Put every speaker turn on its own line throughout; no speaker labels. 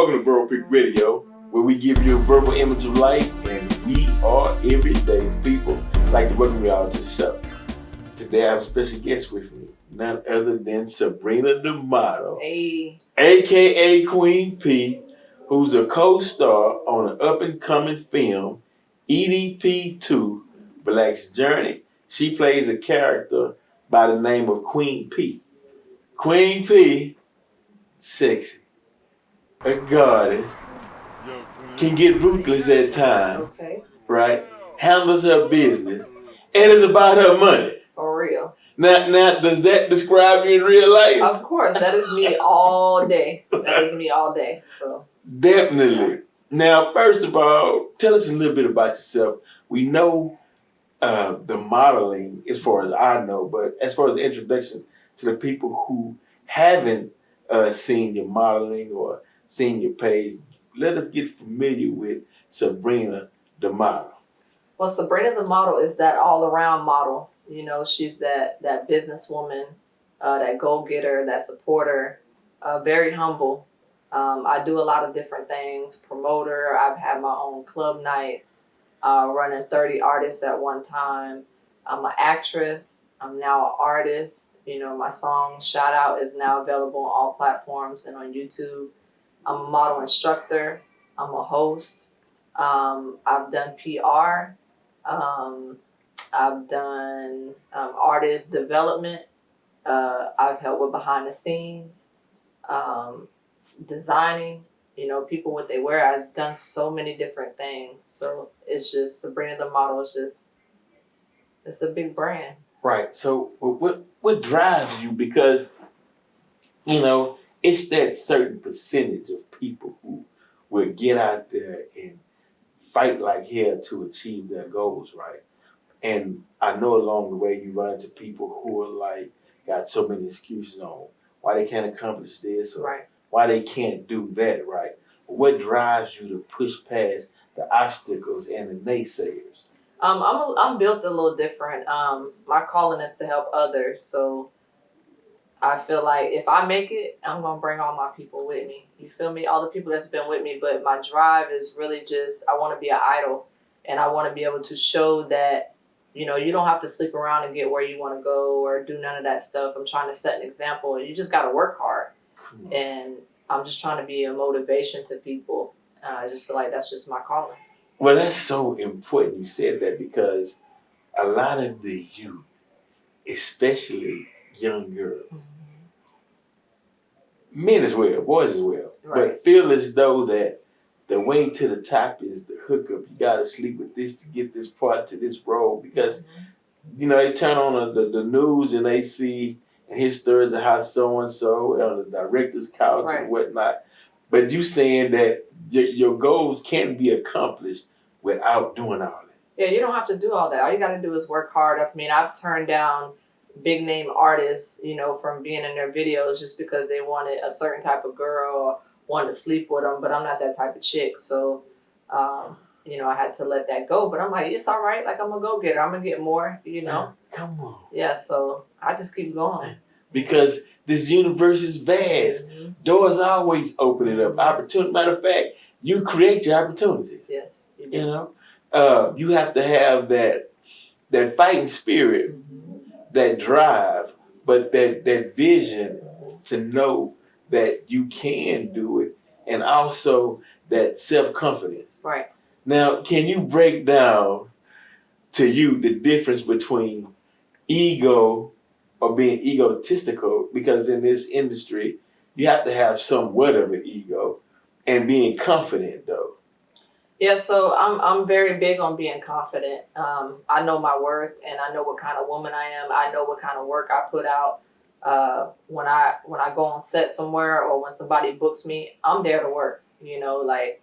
Welcome to Verbalpic Radio, where we give you a verbal image of life, and we are everyday people. I'd like to welcome you all to the show. Today I have a special guest with me, none other than Sabrina the model, aka Queen P, who's a co-star on an up-and-coming film, EDP2, Black's Journey. She plays a character by the name of Queen P. Queen P, sexy, a goddess, can get ruthless at times, right? Handles her business, and is about her money.
For real.
Now, does that describe you in real life?
Of course, that is me all day. That is me all day. So
definitely. Now, first of all, tell us a little bit about yourself. We know the modeling, as far as I know, but as far as the introduction to the people who haven't seen your modeling or seen your page, let us get familiar with Sabrina the model.
Well, Sabrina the model is that all-around model. You know, she's that businesswoman, that go-getter, that supporter, very humble. I do a lot of different things. Promoter, I've had my own club nights, running 30 artists at one time. I'm an actress. I'm now an artist. You know, my song Shout Out is now available on all platforms and on YouTube. I'm a model instructor. I'm a host. I've done PR. I've done artist development. I've helped with behind the scenes, designing, you know, people what they wear. I've done so many different things. So it's just Sabrina the model is just, it's a big brand.
Right. So what drives you? Because, you know, it's that certain percentage of people who will get out there and fight like hell to achieve their goals, right? And I know along the way you run into people who are like, got so many excuses on why they can't accomplish this or
Right.
why they can't do that, right? What drives you to push past the obstacles and the naysayers?
I'm built a little different. My calling is to help others. So I feel like if I make it, I'm going to bring all my people with me. You feel me? All the people that's been with me. But my drive is really just, I want to be an idol. And I want to be able to show that, you know, you don't have to sleep around and get where you want to go or do none of that stuff. I'm trying to set an example. You just got to work hard. And I'm just trying to be a motivation to people. I just feel like that's just my calling.
Well, that's so important you said that, because a lot of the youth, especially young girls, men as well, boys as well,
Right.
but feel as though that the way to the top is the hookup. You got to sleep with this to get this part to this role, because, you know, they turn on the news and they see and hear stories of how so-and-so on the director's couch
Right.
and whatnot. But you saying that your goals can't be accomplished without doing all that.
Yeah, you don't have to do all that. All you got to do is work hard. I mean, I've turned down big name artists, you know, from being in their videos just because they wanted a certain type of girl or wanted to sleep with them, but I'm not that type of chick. So, you know, I had to let that go. But I'm like, it's all right. Like, I'm a go-getter. I'm going to get more, you know.
Come on.
Yeah, so I just keep going.
Because this universe is vast. Doors always opening up. Opportunity. Matter of fact, you create your opportunities.
Yes.
You know, you have to have that fighting spirit, that drive, but that vision to know that you can do it, and also that self-confidence.
Right.
Now, can you break down to you the difference between ego or being egotistical? Because in this industry, you have to have somewhat of an ego, and being confident though.
Yeah, so I'm very big on being confident. I know my worth, and I know what kind of woman I am. I know what kind of work I put out. When I go on set somewhere or when somebody books me, I'm there to work. You know, like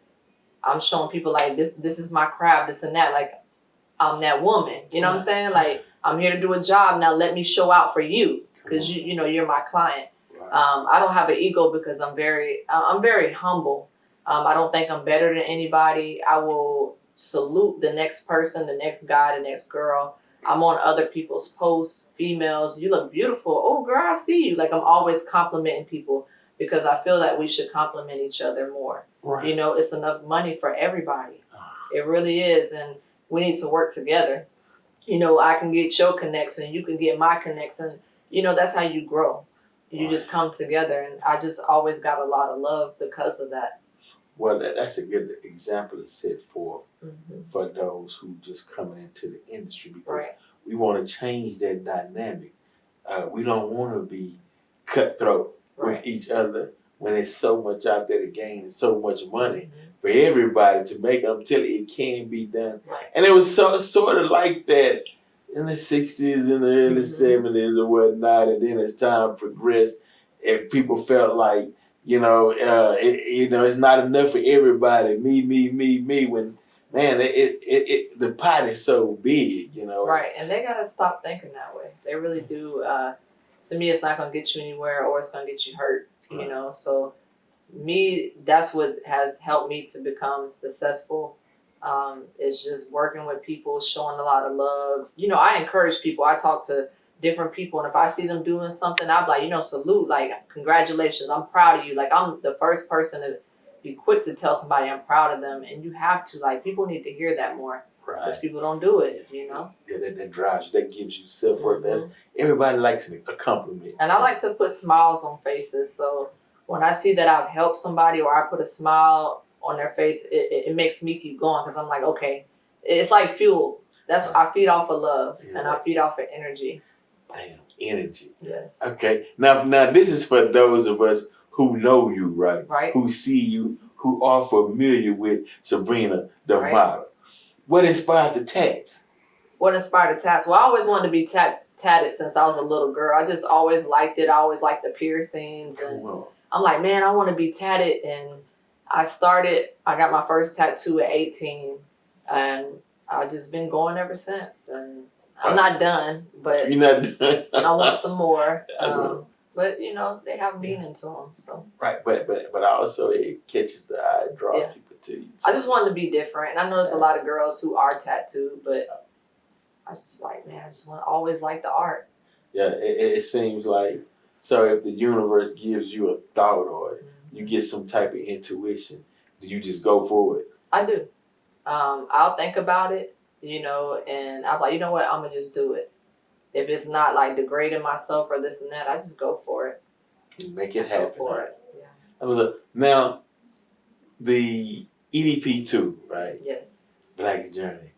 I'm showing people like this is my craft, this and that. Like I'm that woman. You know what I'm saying? Like I'm here to do a job. Now let me show out for you, because you know you're my client. I don't have an ego because I'm very humble. I don't think I'm better than anybody. I will salute the next person, the next guy, the next girl. I'm on other people's posts, females. You look beautiful. Oh, girl, I see you. Like I'm always complimenting people. because I feel that we should complement each other more.
Right.
You know, it's enough money for everybody. It really is, and we need to work together. You know, I can get your connection, you can get my connection. You know, that's how you grow. You just come together, and I just always got a lot of love because of that.
Well, that's a good example to set forth for those who just coming into the industry, because we want to change that dynamic. We don't want to be cutthroat with each other when there's so much out there to gain and so much money for everybody to make. I'm telling you, it can be done. And it was sort of like that in the 60s and the early 70s or whatnot. And then as time progressed, and people felt like, it's not enough for everybody. Me. When, man, the pot is so big,
Right, and they gotta stop thinking that way. They really do. To me, it's not gonna get you anywhere, or it's gonna get you hurt. You know, so that's what has helped me to become successful. Is just working with people, showing a lot of love. You know, I encourage people. I talk to different people, and if I see them doing something, I'm like, salute, like, congratulations, I'm proud of you. Like, I'm the first person to be quick to tell somebody I'm proud of them, and you have to, like, people need to hear that more. Because people don't do it,
Yeah, that drives you, that gives you self-worth. That everybody likes a compliment.
And I like to put smiles on faces, so when I see that I've helped somebody or I put a smile on their face, it makes me keep going, because I'm like, okay, it's like fuel. I feed off of love, and I feed off of energy.
Damn, energy.
Yes.
Okay, now this is for those of us who know you,
right?
Who see you, who are familiar with Sabrina, the model. What inspired the tats?
What inspired the tats? Well, I always wanted to be tatted since I was a little girl. I just always liked it. I always liked the piercings. And I'm like, man, I want to be tatted. And I got my first tattoo at 18. And I've just been going ever since. And I'm not done, but
you're not done.
I want some more. But, they have meaning to them. So.
Right, but also it catches the eye, draws people to you.
I just wanted to be different. And I know there's a lot of girls who are tattooed, but I just like, man, I just always like the art.
Yeah, it seems like, so if the universe gives you a thought or you get some type of intuition, do you just go for it?
I do. I'll think about it, and I'm like, you know what, I'm going to just do it. If it's not like degrading myself or this and that, I just go for it.
You make it happen.
Go for it.
Yeah. Now, the EDP2, right?
Yes.
Black Journey.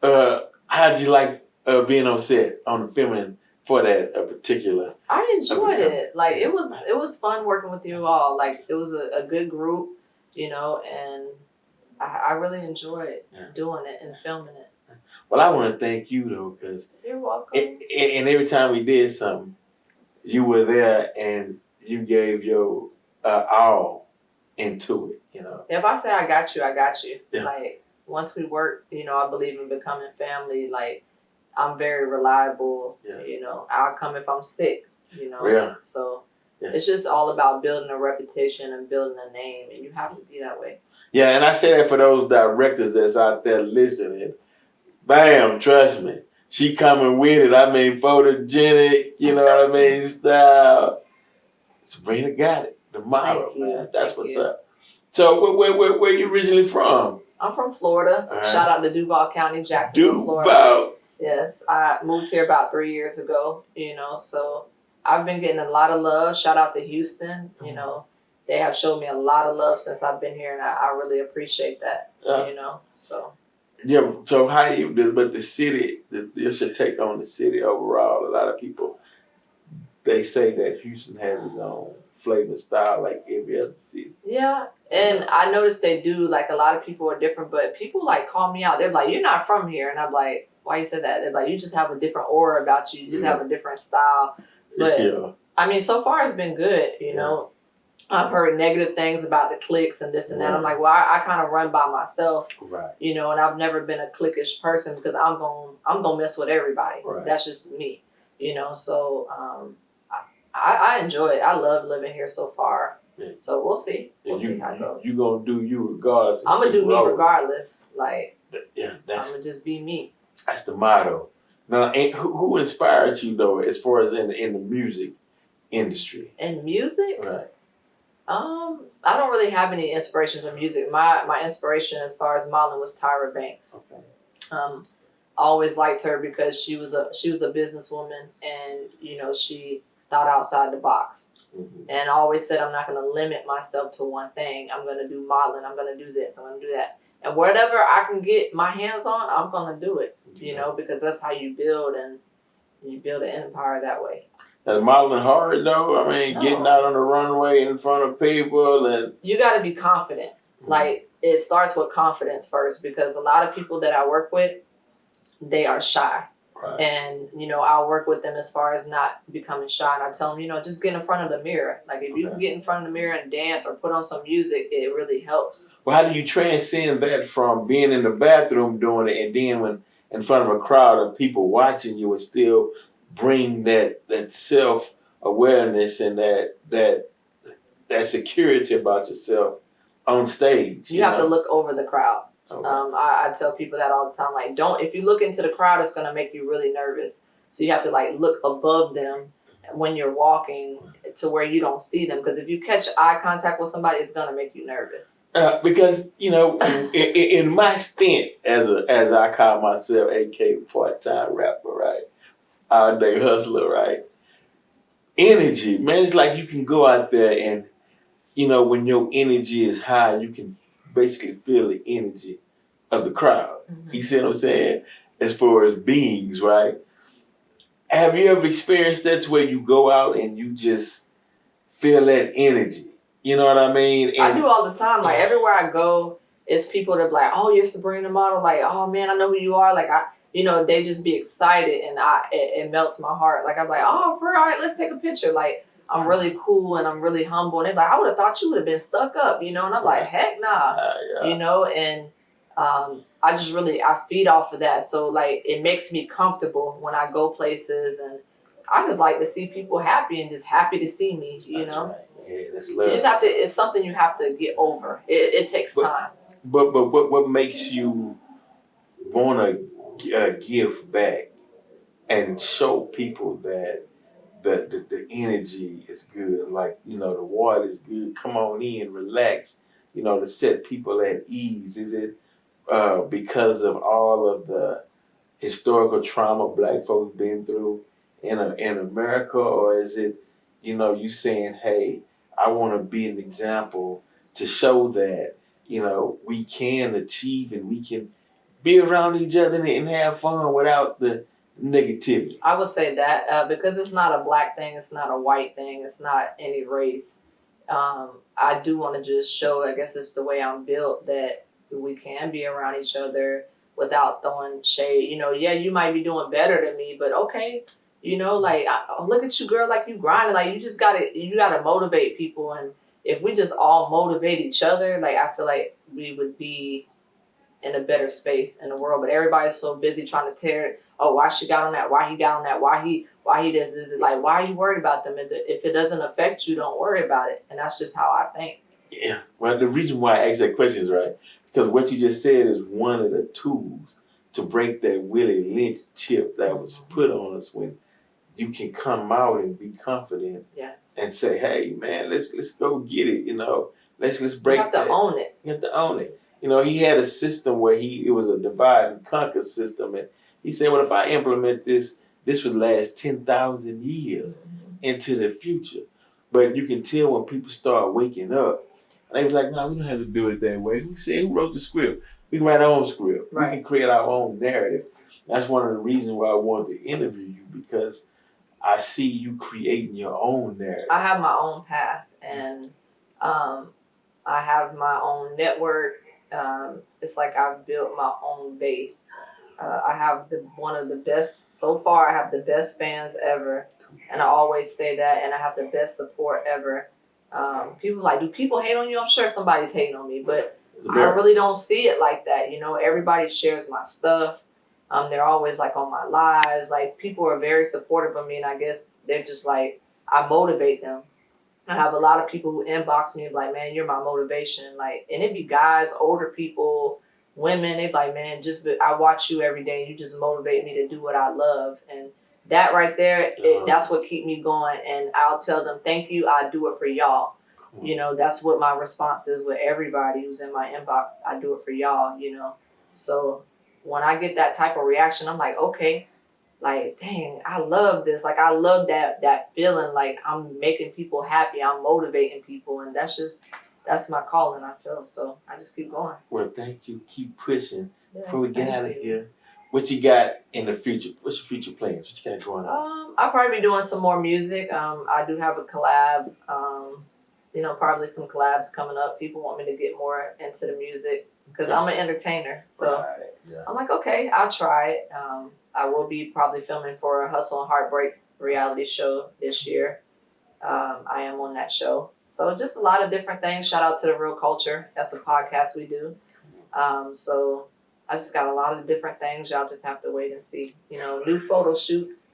How'd you like being on set on the filming for that particular?
I enjoyed it. Like, it was fun working with you all. Like, it was a good group, and I really enjoyed doing it and filming it.
Well, I want to thank you, though, because
you're welcome.
And every time we did something, you were there and you gave your all into it,
If I say I got you, I got you.
Yeah.
Like, once we work, I believe in becoming family. Like, I'm very reliable.
Yeah.
I'll come if I'm sick,
Yeah.
So it's just all about building a reputation and building a name, and you have to be that way.
Yeah, and I say that for those directors that's out there listening. Bam, trust me. She coming with it. I mean, photogenic, what I mean, style. Sabrina got it. The model, man. That's what's up. So where you originally from?
I'm from Florida. Shout out to Duval County, Jacksonville, Florida. Yes, I moved here about 3 years ago, so I've been getting a lot of love. Shout out to Houston, They have showed me a lot of love since I've been here, and I really appreciate that, so.
Yeah, so but the city, just your take on the city overall, a lot of people, they say that Houston has its own flavor style like every other city.
Yeah, and I noticed they do, like, a lot of people are different, but people, like, call me out. They're like, you're not from here, and I'm like, why you say that? They're like, you just have a different aura about you. You just have a different style. But, I mean, so far it's been good, I've heard negative things about the cliques and this and that. I'm like, well, I kind of run by myself, and I've never been a cliquish person because I'm gonna mess with everybody. That's just me, So I enjoy it. I love living here so far. So we'll see. We'll see how it goes.
You gonna do you regardless.
I'm gonna do me regardless. Like,
I'm
gonna just be me.
That's the motto. Now, who inspired you though, as far as in the music industry?
In music?
Right.
I don't really have any inspirations in music. My inspiration as far as modeling was Tyra Banks.
Okay.
I always liked her because she was a businesswoman, and she thought outside the box.
Mm-hmm.
And I always said I'm not going to limit myself to one thing. I'm going to do modeling. I'm going to do this. I'm going to do that. And whatever I can get my hands on, I'm going to do it. Because that's how you build an empire that way.
Is modeling hard though? I mean, getting out on the runway in front of people, and
you got to be confident. Mm-hmm. Like, it starts with confidence first, because a lot of people that I work with, they are shy.
Right.
And I'll work with them as far as not becoming shy, and I tell them, just get in front of the mirror. Like, if you can get in front of the mirror and dance or put on some music, it really helps.
Well, how do you transcend that from being in the bathroom doing it, and then when in front of a crowd of people watching you, and still bring that self-awareness and that security about yourself on stage?
You have to look over the crowd.
Okay.
I tell people that all the time. Like, if you look into the crowd, it's going to make you really nervous. So you have to look above them when you're walking to where you don't see them. Because if you catch eye contact with somebody, it's going to make you nervous.
Because, in my stint as I call myself, AK part-time rapper, right? All day hustler, right? Energy, man, it's like you can go out there and, when your energy is high, you can basically feel the energy of the crowd. Mm-hmm. You see what I'm saying? As far as beings, right? Have you ever experienced that to where you go out and you just feel that energy? You know what I mean? And
I do all the time. Like, everywhere I go, it's people that be like, "Oh, you're Sabrina model." Like, "Oh man, I know who you are." Like, they just be excited, and it melts my heart. Like, I'm like, "Oh, all right, let's take a picture." Like, I'm really cool and I'm really humble. And they're like, "I would have thought you would have been stuck up," and I'm like, "Heck nah,"
yeah.
And I just I feed off of that. So it makes me comfortable when I go places, and I just like to see people happy and just happy to see me.
That's right. Yeah, that's love.
You just have to. It's something you have to get over. It takes time.
But what makes you want to give back and show people that the energy is good, like the water is good, come on in, relax, to set people at ease? Is it because of all of the historical trauma Black folks been through in America, or is it you saying, hey, I want to be an example to show that we can achieve and we can be around each other and have fun without the negativity?
I would say that because it's not a Black thing, it's not a white thing, it's not any race. I do want to just show, I guess it's the way I'm built, that we can be around each other without throwing shade. Yeah, you might be doing better than me, but okay, look at you, girl, like you grinding. Like, you gotta motivate people, and if we just all motivate each other, I feel like we would be in a better space in the world. But everybody's so busy trying to tear it. Oh, why she got on that? Why he got on that? Why he does this? Like, why are you worried about them? If it doesn't affect you, don't worry about it. And that's just how I think.
Yeah. Well, the reason why I ask that question is, right, because what you just said is one of the tools to break that Willie Lynch chip that was put on us, when you can come out and be confident.
Yes.
And say, hey, man, let's go get it. Let's break that.
You have to own it.
You have to own it. He had a system where it was a divide and conquer system, and he said, well, if I implement this would last 10,000 years into the future. But you can tell when people start waking up, and they was like, no, we don't have to do it that way. Who wrote the script? We can write our own script. Right. We can create our own narrative. That's one of the reasons why I wanted to interview you, because I see you creating your own narrative.
I have my own path, and I have my own network. It's like I've built my own base. I have one of the best, so far I have the best fans ever, and I always say that, and I have the best support ever. People do people hate on you? I'm sure somebody's hating on me, but I really don't see it like that. Everybody shares my stuff. They're always on my lives. People are very supportive of me, and I guess they're just I motivate them. I have a lot of people who inbox me like, man, you're my motivation. And it'd be guys, older people, women. They'd be like, man, I watch you every day, and you just motivate me to do what I love. And that right there, that's what keep me going. And I'll tell them, thank you. I do it for y'all. You know, that's what my response is with everybody who's in my inbox. I do it for y'all, you know. So when I get that type of reaction, I'm like, okay, like, dang, I love this. Like, I love that feeling. Like, I'm making people happy. I'm motivating people, and that's my calling. I feel so. I just keep going.
Well, thank you. Keep pushing.
Yes,
Before we get
thank
out of
you.
here, what you got in the future? What's your future plans? What you got going on?
I'll probably be doing some more music. I do have a collab. You know, probably some collabs coming up. People want me to get more into the music because I'm an entertainer. So
Right, yeah.
I'm like, okay, I'll try it. I will be probably filming for a Hustle and Heartbreaks reality show this year. I am on that show. So just a lot of different things. Shout out to The Real Culture. That's a podcast we do. So I just got a lot of different things. Y'all just have to wait and see. You know, new photo shoots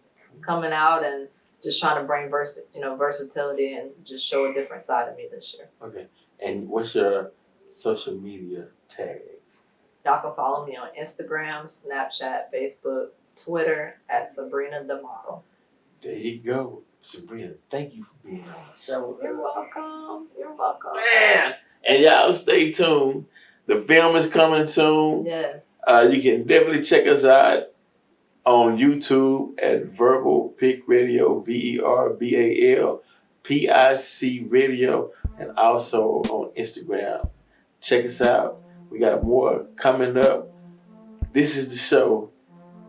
coming out and just trying to bring versatility and just show a different side of me this year.
Okay. And what's your social media tags?
Y'all can follow me on Instagram, Snapchat, Facebook, Twitter at Sabrina the Model.
There you go. Sabrina, thank you for being on the show.
You're welcome. You're welcome.
Man. And y'all stay tuned. The film is coming soon.
Yes.
You can definitely check us out on YouTube at Verbalpic Radio, VERBALPIC Radio, and also on Instagram. Check us out. We got more coming up. This is the show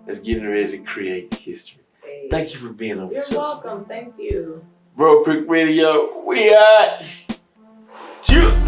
that's getting ready to create history.
Hey.
Thank you for being on the
You're
show.
welcome. Thank you.
Verbalpic Radio, we out. Cheers.